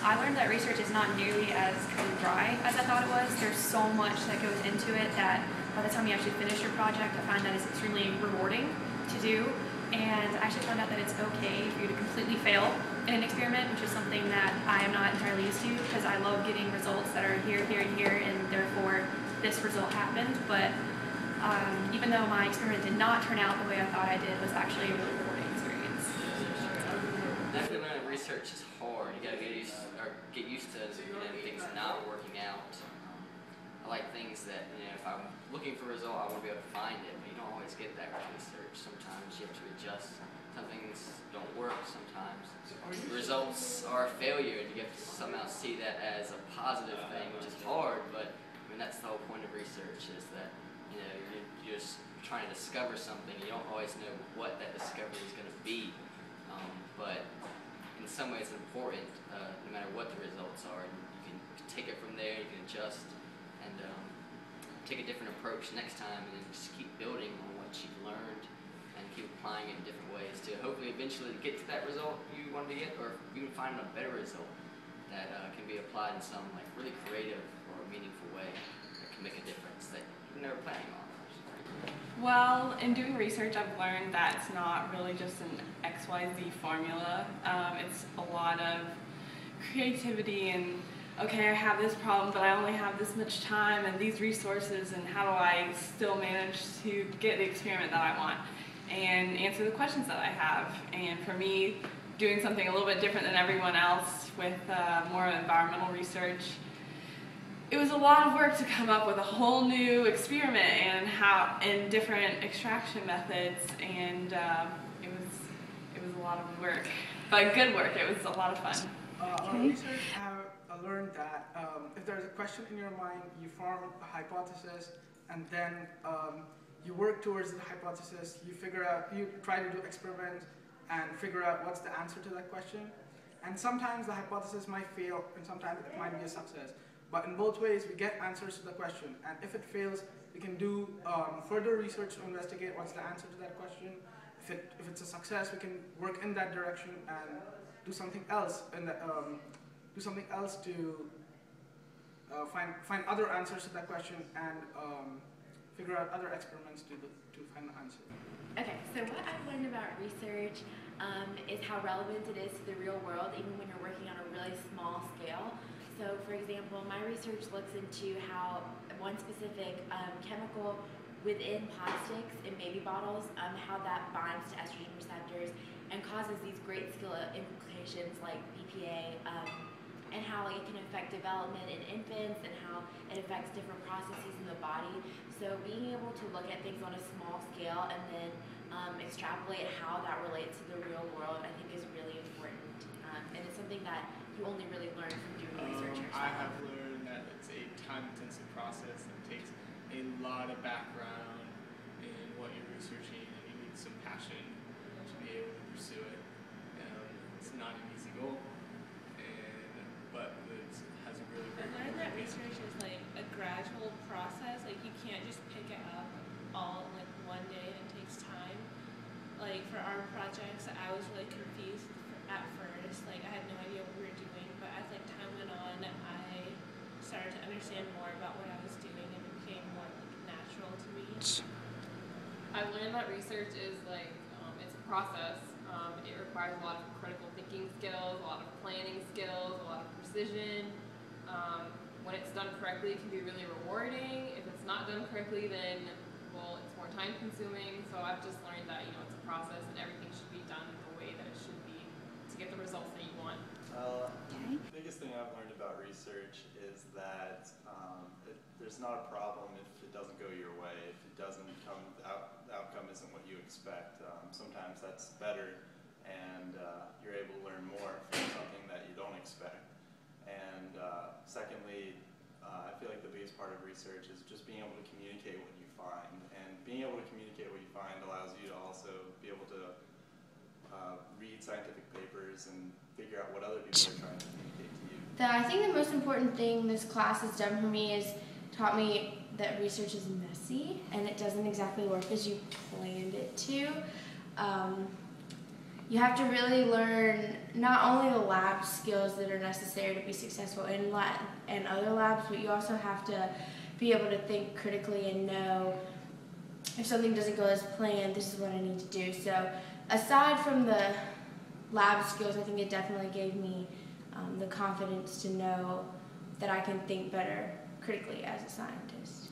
I learned that research is not nearly as cut and dry as I thought it was. There's so much that goes into it that by the time you actually finish your project, I find that it's extremely rewarding to do. And I actually found out that it's okay for you to completely fail in an experiment, which is something that I am not entirely used to, because I love getting results that are here, here, and here, and therefore this result happened. But even though my experiment did not turn out the way I thought I did, it was actually a really rewarding experience. Definitely learning research is hard. You gotta get used to things not working out. I like things that, if I'm looking for a result, I want to be able to find it, but you don't always get that with research. Sometimes you have to adjust. Some things don't work sometimes. The results are a failure, and you have to somehow see that as a positive thing, which is hard, but that's the whole point of research, is that you're just trying to discover something. You don't always know what that discovery is going to be, but in some ways it's important, no matter what the results are. You can take it from there, you can adjust, and take a different approach next time, and then just keep building on what you've learned and keep applying it in different ways to hopefully eventually get to that result you wanted to get, or even find a better result that can be applied in some really creative or meaningful way that can make a difference that you're never planning on. Well, in doing research, I've learned that it's not really just an XYZ formula. It's a lot of creativity and, okay, I have this problem, but I only have this much time and these resources, and how do I still manage to get the experiment that I want and answer the questions that I have. And for me, doing something a little bit different than everyone else with more environmental research, it was a lot of work to come up with a whole new experiment and different extraction methods, and it was a lot of work, but good work. It was a lot of fun. On research, I learned that if there's a question in your mind, you form a hypothesis, and then you work towards the hypothesis. You try to do experiments and figure out what's the answer to that question. And sometimes the hypothesis might fail, and sometimes it might be a success. But in both ways, we get answers to the question. And if it fails, we can do further research to investigate what's the answer to that question. If it's a success, we can work in that direction and do something else, and to find other answers to that question, and figure out other experiments to find the answer. Okay, so what I've learned about research is how relevant it is to the real world, even when you're working on a really small scale. So, for example, my research looks into how one specific chemical within plastics in baby bottles, how that binds to estrogen receptors and causes these great skill implications like BPA, and how it can affect development in infants, and how it affects different processes in the body. So being able to look at things on a small scale and then extrapolate how that relates to the real world, I think is really important. And it's something that you only really learn from doing research yourself. I have learned that it's a time-intensive process that takes a lot of background in what you're researching, and you need some passion to be able to pursue it. It's not an easy goal, but it has a really great. I learned that research is like a gradual process. Like you can't just pick it up all in like one day. It takes time. Like for our projects, I was really confused at first. Like I had no idea what we were doing, but as like time went on, I started to understand more about what I was doing, and it became more natural to me. I've learned that research is it's a process. It requires a lot of critical thinking skills, a lot of planning skills, a lot of precision. When it's done correctly, it can be really rewarding. If it's not done correctly, then it's more time consuming. So I've just learned that it's a process, and everything should be done the way that it should be to get the results that you want. The biggest thing I've learned about research is that there's not a problem if it doesn't go your way, if it doesn't come, the outcome isn't what you expect. Sometimes that's better, and you're able to learn more from something that you don't expect. And secondly, I feel like the biggest part of research is just being able to communicate what you find. And being able to communicate what you find allows you to also be able to read scientific papers and figure out what other people are trying to communicate to you. I think the most important thing this class has done for me is taught me that research is messy and it doesn't exactly work as you planned it to. you have to really learn not only the lab skills that are necessary to be successful in lab and other labs, but you also have to be able to think critically and know if something doesn't go as planned, this is what I need to do. So aside from the lab skills, I think it definitely gave me the confidence to know that I can think better critically as a scientist.